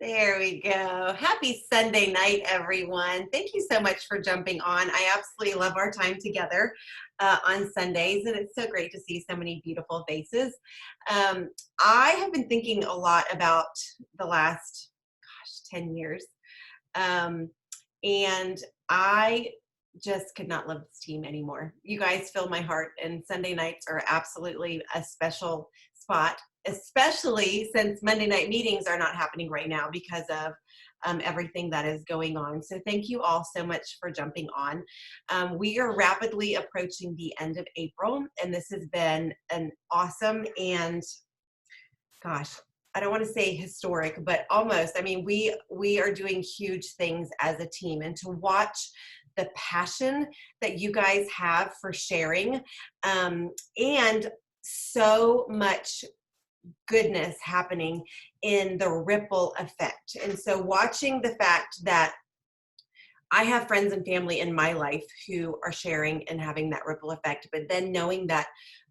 There we go. Happy Sunday night, everyone. Thank you so much for jumping on. I absolutely love our time together on Sundays, and it's so great to see so many beautiful faces. Um, I have been thinking a lot about the last, 10 years, um, and I just could not love this team anymore. You guys fill my heart, and Sunday nights are absolutely a special spot, especially since Monday night meetings are not happening right now because of everything that is going on. So, thank you all so much for jumping on. We are rapidly approaching the end of April, and this has been an awesome and gosh, I don't want to say historic, but almost. I mean, we are doing huge things as a team, and to watch the passion that you guys have for sharing, and so much goodness happening in the ripple effect. And so, watching the fact that I have friends and family in my life who are sharing and having that ripple effect, but then knowing that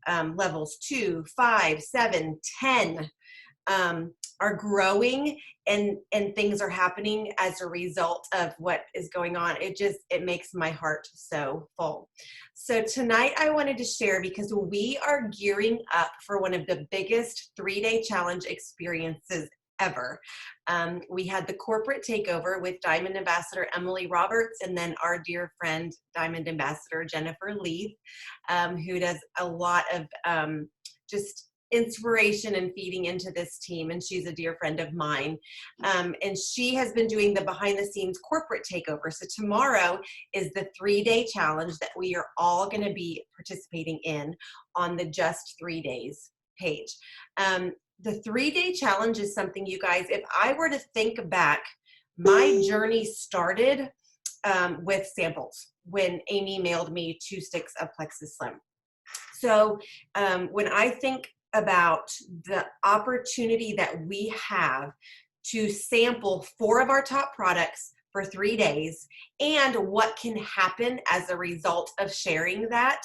levels 2, 5, 7, 10 are growing and things are happening as a result of what is going on. It makes my heart so full. So tonight I wanted to share because we are gearing up for one of the biggest 3-day challenge experiences ever. We had the corporate takeover with Diamond Ambassador Emily Roberts, and then our dear friend Diamond Ambassador Jennifer Leith, who does a lot of just inspiration and feeding into this team, and she's a dear friend of mine, and she has been doing the behind the scenes corporate takeover. So tomorrow is the 3-day challenge that we are all going to be participating in on the Just 3 Days page. The 3-day challenge is something, you guys, if I were to think back, my journey started with samples when Amy mailed me 2 sticks of Plexus Slim. So when I think about the opportunity that we have to sample 4 of our top products for 3 days and what can happen as a result of sharing that,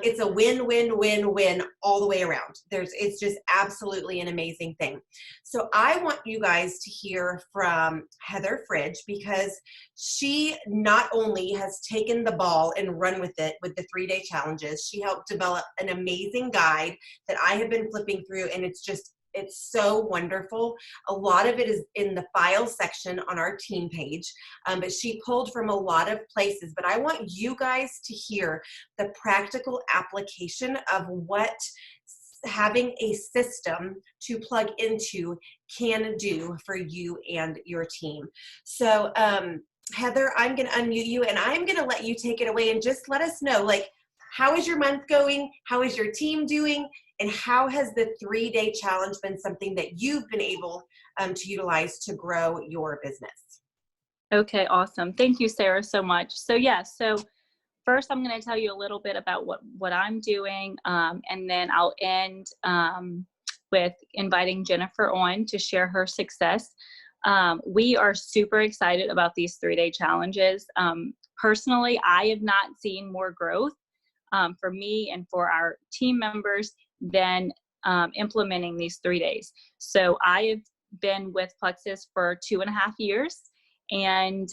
it's a win-win-win-win all the way around. It's just absolutely an amazing thing. So I want you guys to hear from Heather Fridge, because she not only has taken the ball and run with it with the 3-day challenges, she helped develop an amazing guide that I have been flipping through, and it's so wonderful. A lot of it is in the file section on our team page, but she pulled from a lot of places. But I want you guys to hear the practical application of what having a system to plug into can do for you and your team. So Heather, I'm going to unmute you, and I'm going to let you take it away and just let us know, like, how is your month going? How is your team doing? And how has the 3-day challenge been something that you've been able to utilize to grow your business? Okay, awesome. Thank you, Sarah, so much. So first I'm going to tell you a little bit about what I'm doing, and then I'll end with inviting Jennifer on to share her success. We are super excited about these 3-day challenges. Personally, I have not seen more growth for me and for our team members than implementing these 3 days. So I have been with Plexus for 2.5 years, and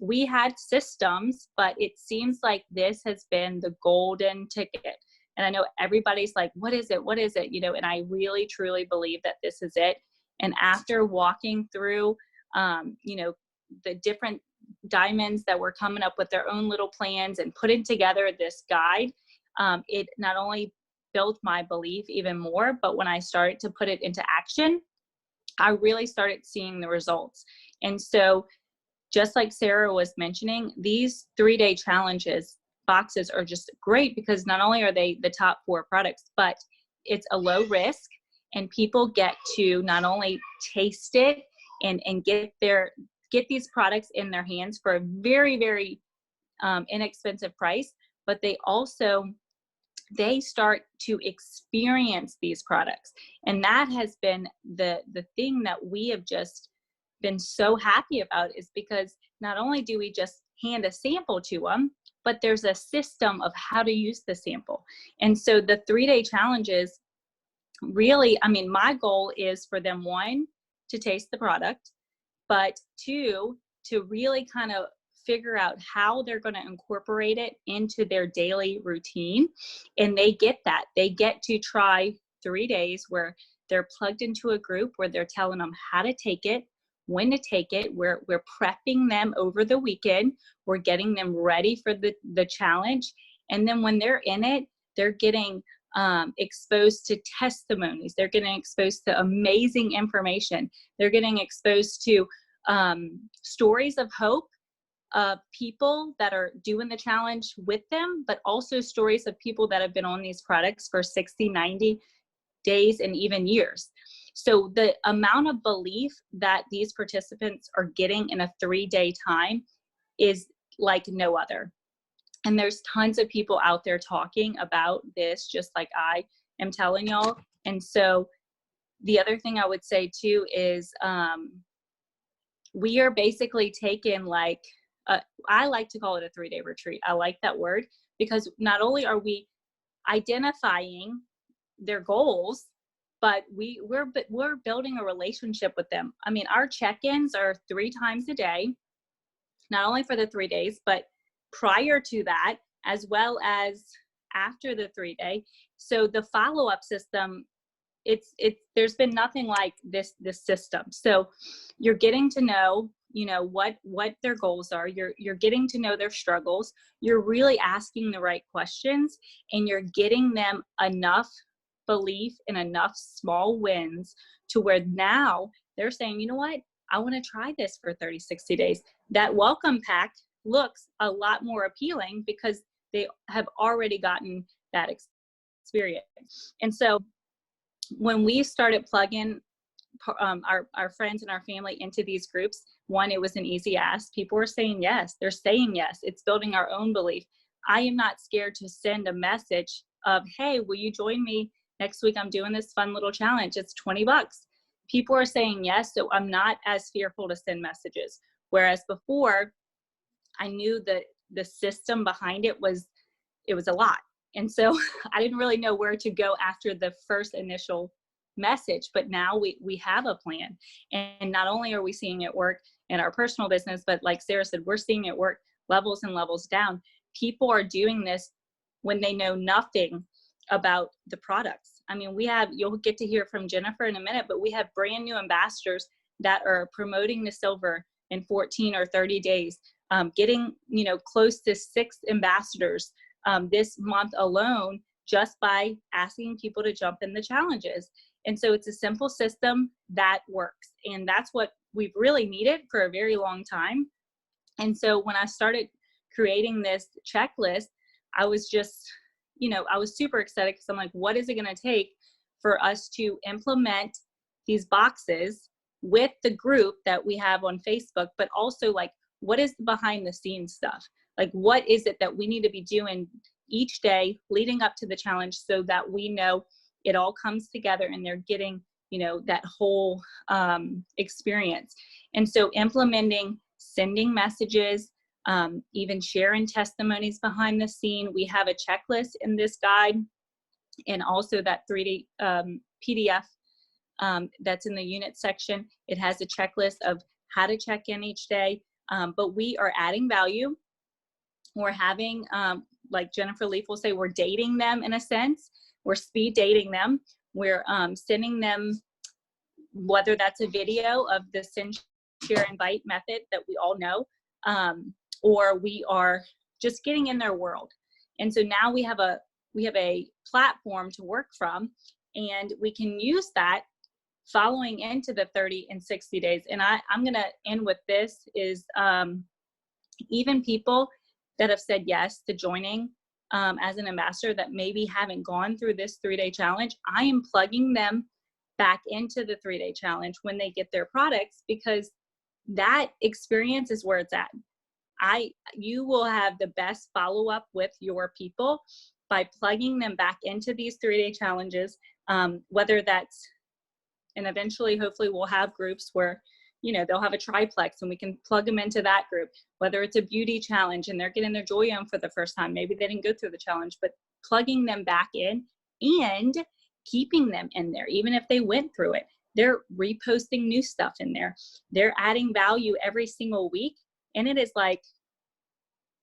we had systems, but it seems like this has been the golden ticket. And I know everybody's like, what is it? What is it? And I really, truly believe that this is it. And after walking through, the different diamonds that were coming up with their own little plans and putting together this guide, it not only built my belief even more, but when I started to put it into action, I really started seeing the results. And so just like Sarah was mentioning, these 3-day challenges boxes are just great because not only are they the top 4 products, but it's a low risk, and people get to not only taste it and get these products in their hands for a very, very inexpensive price, but they start to experience these products. And that has been the thing that we have just been so happy about, is because not only do we just hand a sample to them, but there's a system of how to use the sample. And so the 3-day challenges really, my goal is for them, one, to taste the product, but 2, to really kind of figure out how they're going to incorporate it into their daily routine. And they get that. They get to try 3 days where they're plugged into a group where they're telling them how to take it, when to take it. We're prepping them over the weekend. We're getting them ready for the challenge. And then when they're in it, they're getting exposed to testimonies. They're getting exposed to amazing information. They're getting exposed to stories of hope of people that are doing the challenge with them, but also stories of people that have been on these products for 60, 90 days and even years. So the amount of belief that these participants are getting in a 3-day time is like no other. And there's tons of people out there talking about this, just like I am telling y'all. And so the other thing I would say too is we are basically taking like, I like to call it a 3-day retreat. I like that word because not only are we identifying their goals, but we're building a relationship with them. I mean, our check-ins are 3 times a day, not only for the 3 days, but prior to that, as well as after the 3-day. So the follow-up system, there's been nothing like this system. So you're getting to know, what their goals are. You're getting to know their struggles. You're really asking the right questions, and you're getting them enough belief and enough small wins to where now they're saying, you know what, I want to try this for 30, 60 days. That welcome pack looks a lot more appealing because they have already gotten that experience. And so when we started plugging our friends and our family into these groups, one, it was an easy ask. People were saying yes. They're saying yes. It's building our own belief. I am not scared to send a message of, hey, will you join me next week? I'm doing this fun little challenge. It's $20. People are saying yes. So I'm not as fearful to send messages. Whereas before, I knew that the system behind it was a lot. And so I didn't really know where to go after the first initial message, but now we have a plan. And not only are we seeing it work in our personal business, but like Sarah said, we're seeing it work levels and levels down. People are doing this when they know nothing about the products. I mean, you'll get to hear from Jennifer in a minute, but we have brand new ambassadors that are promoting the silver in 14 or 30 days, getting, close to 6 ambassadors this month alone, just by asking people to jump in the challenges. And so it's a simple system that works. And that's what we've really needed for a very long time. And so when I started creating this checklist, I was just, I was super excited because I'm like, what is it going to take for us to implement these boxes with the group that we have on Facebook, but also like, what is the behind the scenes stuff? Like, what is it that we need to be doing each day leading up to the challenge so that we know it all comes together and they're getting, that whole experience. And so implementing, sending messages, even sharing testimonies behind the scene. We have a checklist in this guide and also that 3D PDF that's in the unit section. It has a checklist of how to check in each day, but we are adding value. We're having, like Jennifer Leaf will say, we're dating them in a sense. We're speed dating them. We're sending them, whether that's a video of the send, share, invite method that we all know, or we are just getting in their world. And so now we have a platform to work from, and we can use that following into the 30 and 60 days. And I'm going to end with this is even people that have said yes to joining as an ambassador that maybe haven't gone through this 3-day challenge, I am plugging them back into the 3-day challenge when they get their products, because that experience is where it's at. You will have the best follow-up with your people by plugging them back into these 3-day challenges, whether that's, and eventually, hopefully we'll have groups where, they'll have a triplex and we can plug them into that group, whether it's a beauty challenge and they're getting their joy on for the first time. Maybe they didn't go through the challenge, but plugging them back in and keeping them in there, even if they went through it, they're reposting new stuff in there. They're adding value every single week. And it is like,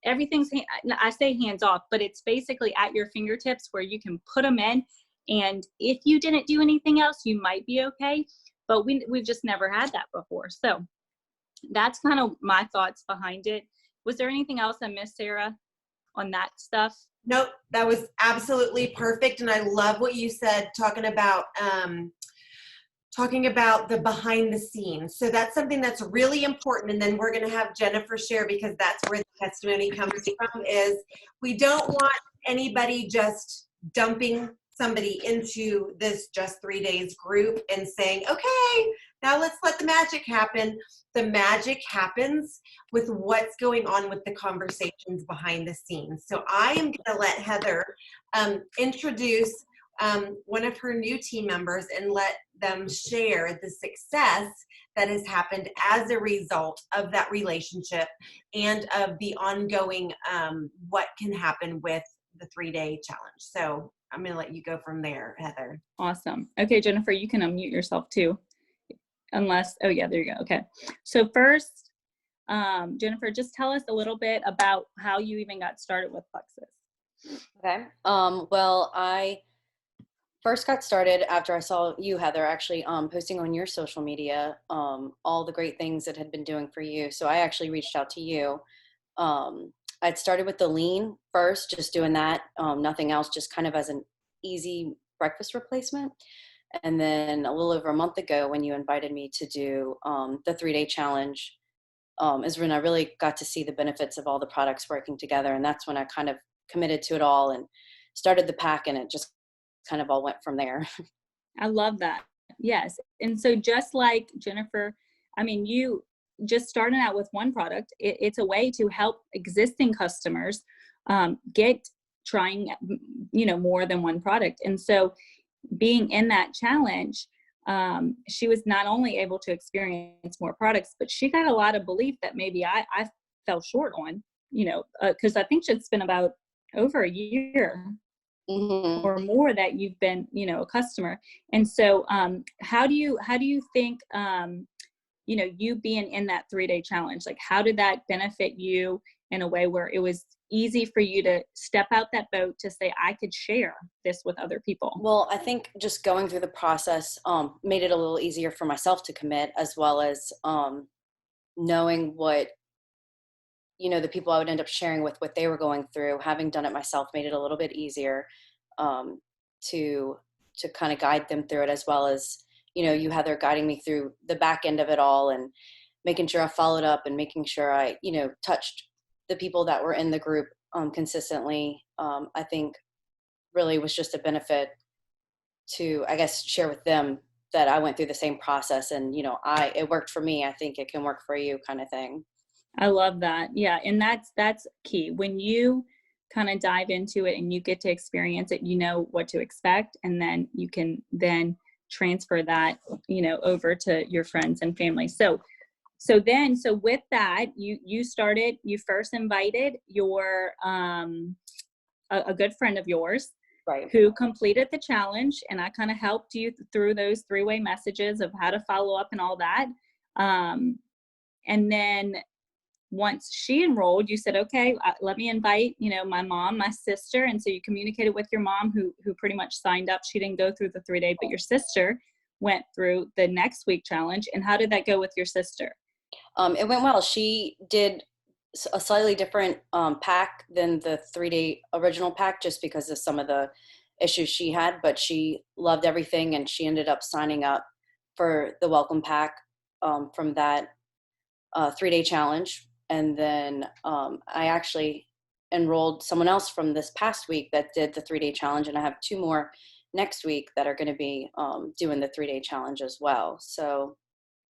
everything's, I say hands off, but it's basically at your fingertips where you can put them in. And if you didn't do anything else, you might be okay. But we've just never had that before. So that's kind of my thoughts behind it. Was there anything else I missed, Sarah, on that stuff? Nope, that was absolutely perfect. And I love what you said, talking about the behind the scenes. So that's something that's really important. And then we're going to have Jennifer share, because that's where the testimony comes from, is we don't want anybody just dumping somebody into this just 3 days group and saying, okay, now let's let the magic happen. The magic happens with what's going on with the conversations behind the scenes. So I am going to let Heather introduce one of her new team members and let them share the success that has happened as a result of that relationship and of the ongoing what can happen with the 3-day challenge. So I'm going to let you go from there, Heather. Awesome. Okay, Jennifer, you can unmute yourself too. Unless, oh yeah, there you go. Okay. So first, Jennifer, just tell us a little bit about how you even got started with Plexus. Okay. Well, I first got started after I saw you, Heather, actually posting on your social media all the great things that had been doing for you. So I actually reached out to you. I'd started with the lean first, just doing that, nothing else, just kind of as an easy breakfast replacement. And then a little over a month ago, when you invited me to do the 3-day challenge, is when I really got to see the benefits of all the products working together. And that's when I kind of committed to it all and started the pack, and it just kind of all went from there. I love that. Yes. And so just like Jennifer, I mean, you just starting out with one product, it's a way to help existing customers get trying, more than one product. And so being in that challenge, she was not only able to experience more products, but she got a lot of belief that maybe I fell short on, because I think it's been about over a year or more that you've been, a customer. And so how do you think, you being in that 3-day challenge, like how did that benefit you in a way where it was easy for you to step out that boat to say, I could share this with other people? Well, I think just going through the process made it a little easier for myself to commit, as well as knowing what, the people I would end up sharing with, what they were going through. Having done it myself made it a little bit easier to kind of guide them through it, as well as, you, Heather, guiding me through the back end of it all and making sure I followed up and making sure I, touched the people that were in the group consistently. I think really was just a benefit to, I guess, share with them that I went through the same process, and, it worked for me. I think it can work for you, kind of thing. I love that. Yeah. And that's key. When you kind of dive into it and you get to experience it, you know what to expect. And then you can then transfer that, over to your friends and family. So with that, you first invited your, a good friend of yours, right, who completed the challenge. And I kind of helped you through those 3-way messages of how to follow up and all that. And then once she enrolled, you said, okay, let me invite, my mom, my sister. And so you communicated with your mom who pretty much signed up. She didn't go through the 3-day, but your sister went through the next week challenge. And how did that go with your sister? It went well. She did a slightly different pack than the 3-day original pack, just because of some of the issues she had, but she loved everything, and she ended up signing up for the welcome pack from that 3-day challenge. And then I actually enrolled someone else from this past week that did the 3-day challenge, and I have 2 more next week that are going to be doing the 3-day challenge as well. So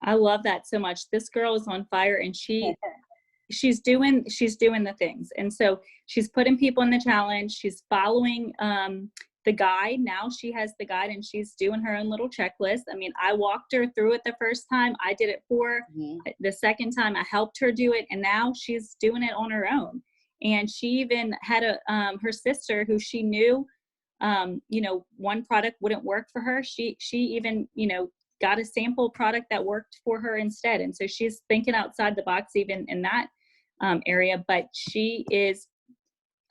I love that so much. This girl is on fire, and she's doing the things. And so she's putting people in the challenge. She's following the guide. Now she has the guide, and she's doing her own little checklist. I mean, I walked her through it the first time. I did it for her. The second time I helped her do it, and now she's doing it on her own. And she even had her sister, who she knew, one product wouldn't work for her. She even, got a sample product that worked for her instead. And so she's thinking outside the box even in that area. But she is,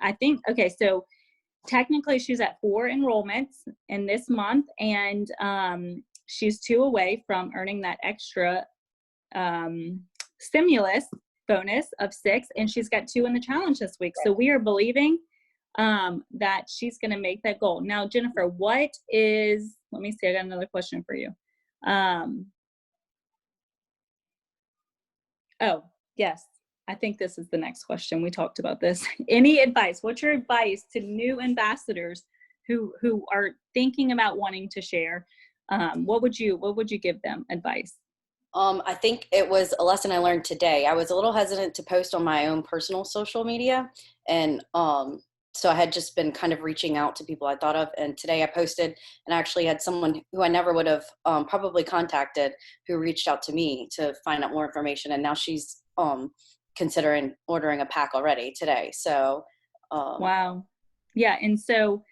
I think, okay, so technically she's at 4 enrollments in this month, and she's 2 away from earning that extra stimulus bonus of 6, and she's got 2 in the challenge this week. So we are believing that she's going to make that goal. Now, Jennifer, what is, let me see, I got another question for you. Oh, yes. I think this is the next question. We talked about this. Any advice? What's your advice to new ambassadors who are thinking about wanting to share? What would you give them advice? I think it was a lesson I learned today. I was a little hesitant to post on my own personal social media, and so I had just been kind of reaching out to people I thought of. And today I posted, and I actually had someone who I never would have probably contacted who reached out to me to find out more information, and now she's considering ordering a pack already today. So wow. Yeah. And so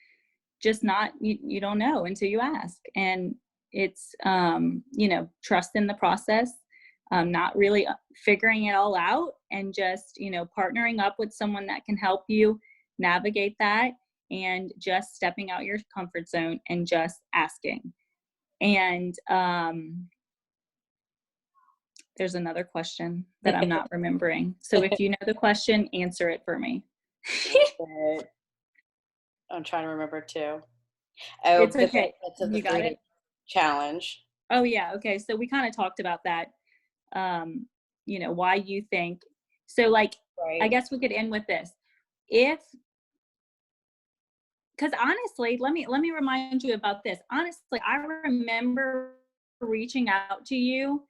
just not, you don't know until you ask. And it's, trust in the process, not really figuring it all out, and just, partnering up with someone that can help you navigate that, and just stepping out your comfort zone and just asking. And there's another question that I'm not remembering. So if you know the question, answer it for me. I'm trying to remember too. Oh, it's okay. You got it? Challenge. Oh yeah. Okay. So we kind of talked about that. Why you think so, like, right. I guess we could end with this. Because honestly, let me remind you about this. Honestly, I remember reaching out to you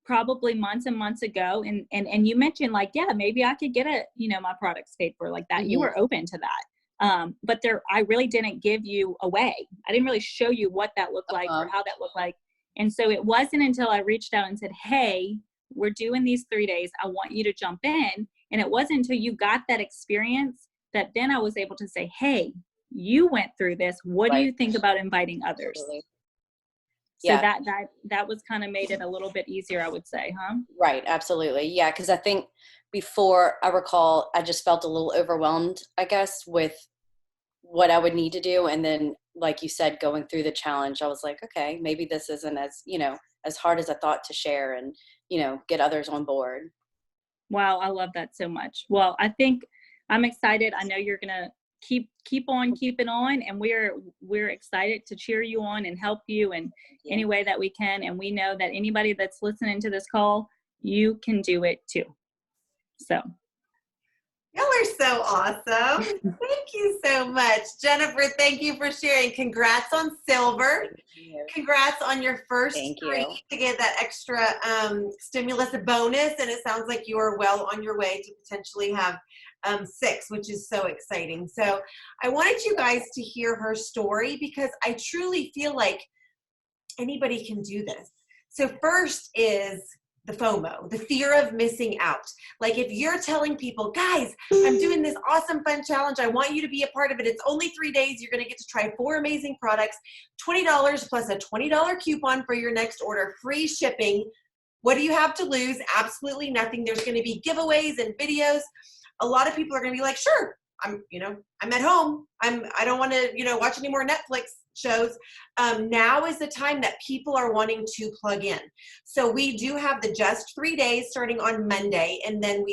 probably months and months ago, and you mentioned, like, yeah, maybe I could get my products paid for like that. Mm-hmm. You were open to that. But I really didn't give you away. I didn't really show you what that looked like or how that looked like. And so it wasn't until I reached out and said, hey, we're doing these 3 days. I want you to jump in. And it wasn't until you got that experience that then I was able to say, hey, you went through this. What do you think about inviting others? Absolutely. So yeah. that was kind of made it a little bit easier, I would say, huh? Right. Absolutely. Yeah. Because I think before, I recall, I just felt a little overwhelmed, I guess, with what I would need to do. And then, like you said, going through the challenge, I was like, okay, maybe this isn't as hard as I thought to share and, get others on board. Wow. I love that so much. Well, I think I'm excited. I know you're going to keep on keeping on, and we're excited to cheer you on and help you in any way that we can. And we know that anybody that's listening to this call, you can do it too. So y'all are so awesome. Thank you so much, Jennifer. Thank you for sharing. Congrats on silver. Congrats on your first streak to get that extra stimulus bonus, and it sounds like you are well on your way to potentially have 6, which is so exciting. So I wanted you guys to hear her story, because I truly feel like anybody can do this. So first is the FOMO, the fear of missing out. Like, if you're telling people, guys, I'm doing this awesome fun challenge, I want you to be a part of it. It's only 3 days. You're going to get to try 4 amazing products, $20 plus a $20 coupon for your next order, free shipping. What do you have to lose? Absolutely nothing. There's going to be giveaways and videos. A lot of people are going to be like, sure, I'm at home. I don't want to, watch any more Netflix shows. Now is the time that people are wanting to plug in. So we do have the just 3 days starting on Monday, and then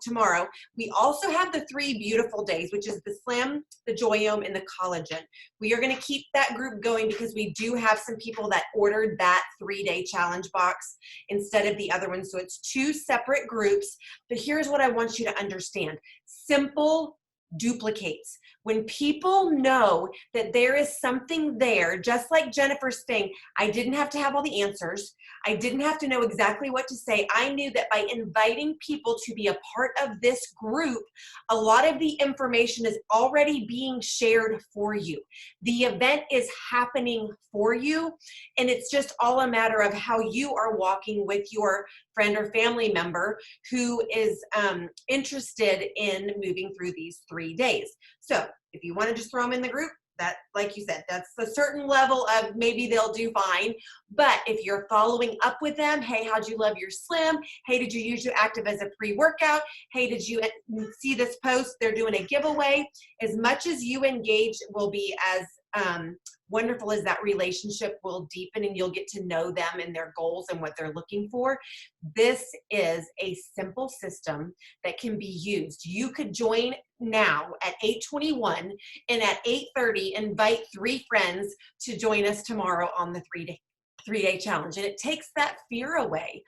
tomorrow. We also have the 3 beautiful days, which is the Slim, the Joyome, and the Collagen. We are going to keep that group going because we do have some people that ordered that 3-day challenge box instead of the other one. So it's 2 separate groups. But here's what I want you to understand. Simple duplicates. When people know that there is something there, just like Jennifer's saying, I didn't have to have all the answers. I didn't have to know exactly what to say. I knew that by inviting people to be a part of this group, a lot of the information is already being shared for you. The event is happening for you, and it's just all a matter of how you are walking with your friend or family member who is interested in moving through these 3 days. So if you want to just throw them in the group, that, like you said, that's a certain level of maybe they'll do fine. But if you're following up with them, hey, how'd you love your slim? Hey, did you use your active as a pre-workout? Hey, did you see this post? They're doing a giveaway. As much as you engage will be as wonderful as that relationship will deepen, and you'll get to know them and their goals and what they're looking for. This is a simple system that can be used. You could join now at 8:21, and at 8:30 invite 3 friends to join us tomorrow on the three-day challenge, and it takes that fear away.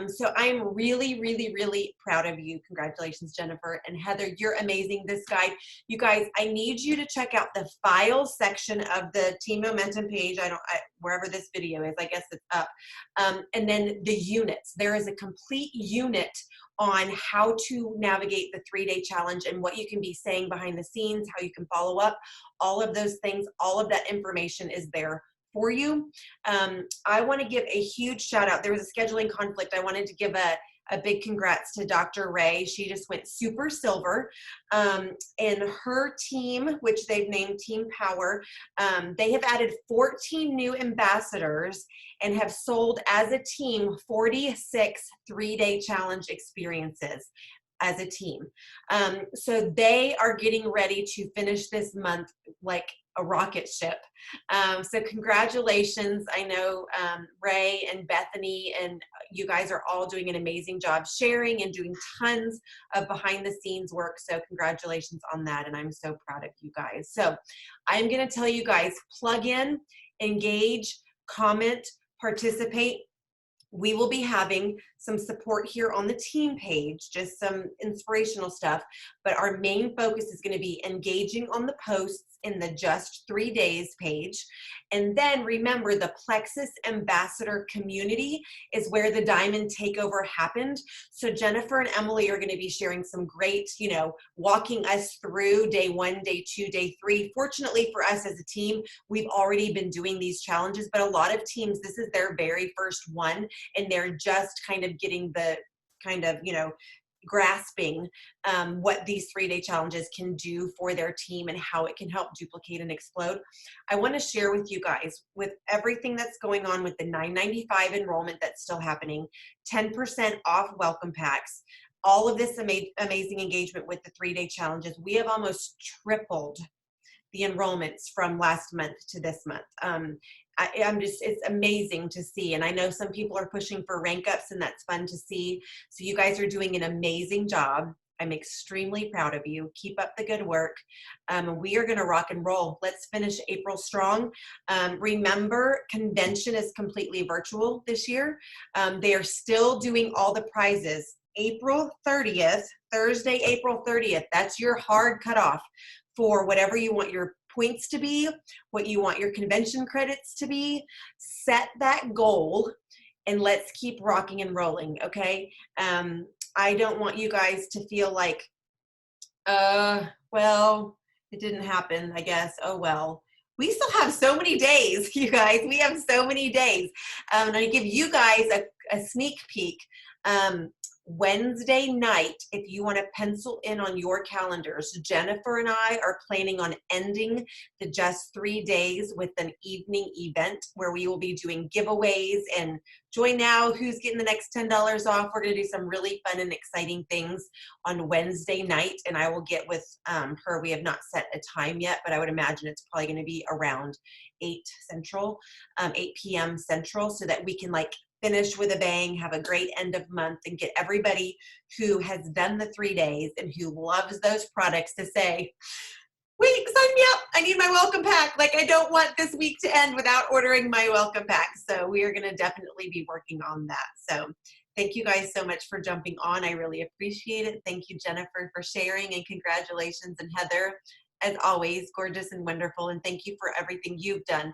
So I'm really, really, really proud of you. Congratulations, Jennifer and Heather. You're amazing. This guide, you guys, I need you to check out the files section of the Team Momentum page. Wherever this video is, I guess it's up. And then the units. There is a complete unit on how to navigate the 3-day challenge and what you can be saying behind the scenes, how you can follow up, all of those things. All of that information is there for you. I want to give a huge shout out. There was a scheduling conflict. I wanted to give a big congrats to Dr. Ray. She just went super silver. And her team, which they've named Team Power, they have added 14 new ambassadors and have sold as a team 46 3-day challenge experiences as a team. So they are getting ready to finish this month like a rocket ship. So congratulations. I know Ray and Bethany and you guys are all doing an amazing job sharing and doing tons of behind the scenes work. So congratulations on that. And I'm so proud of you guys. So I'm going to tell you guys, plug in, engage, comment, participate. We will be having some support here on the team page, just some inspirational stuff, but our main focus is going to be engaging on the posts in the Just 3 Days page. And then remember, the Plexus Ambassador community is where the Diamond Takeover happened. So Jennifer and Emily are going to be sharing some great, walking us through day 1, day 2, day 3. Fortunately for us as a team, we've already been doing these challenges, but a lot of teams, this is their very first one, and they're just kind of getting the grasping what these 3-day challenges can do for their team and how it can help duplicate and explode. I want to share with you guys, with everything that's going on with the $9.95 enrollment that's still happening, 10% off welcome packs, all of this amazing engagement with the 3-day challenges, we have almost tripled the enrollments from last month to this month. It's amazing to see. And I know some people are pushing for rank ups, and that's fun to see. So you guys are doing an amazing job. I'm extremely proud of you. Keep up the good work. We are going to rock and roll. Let's finish April strong. Remember, convention is completely virtual this year. They are still doing all the prizes. April 30th, Thursday, April 30th, that's your hard cutoff for whatever you want your points to be, what you want your convention credits to be. Set that goal and let's keep rocking and rolling, okay? I don't want you guys to feel like, well, it didn't happen, I guess. Oh, well. We still have so many days, you guys. We have so many days. And I give you guys a sneak peek. Wednesday night, if you want to pencil in on your calendars, Jennifer and I are planning on ending the Just 3 Days with an evening event where we will be doing giveaways and join now, who's getting the next $10 off. We're going to do some really fun and exciting things on Wednesday night, and I will get with her. We have not set a time yet, but I would imagine it's probably going to be around 8 p.m. Central, so that we can finish with a bang, have a great end of month, and get everybody who has done the 3 days and who loves those products to say, wait, sign me up. I need my welcome pack. I don't want this week to end without ordering my welcome pack. So we are going to definitely be working on that. So thank you guys so much for jumping on. I really appreciate it. Thank you, Jennifer, for sharing, and congratulations. And Heather, as always, gorgeous and wonderful. And thank you for everything you've done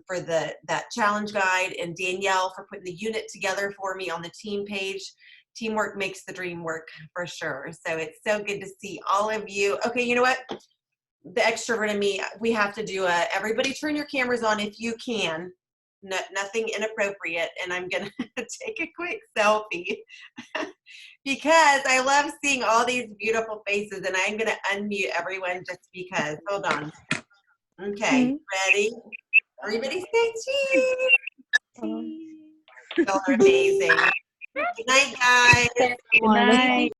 for that challenge guide, and Danielle for putting the unit together for me on the team page. Teamwork makes the dream work for sure. So it's so good to see all of you. Okay, you know what? The extrovert in me, we have to do everybody turn your cameras on if you can. Nothing inappropriate. And I'm going to take a quick selfie because I love seeing all these beautiful faces, and I'm going to unmute everyone just because. Hold on. Okay, ready? Everybody say cheese. Y'all are amazing. Good night, guys. Good night.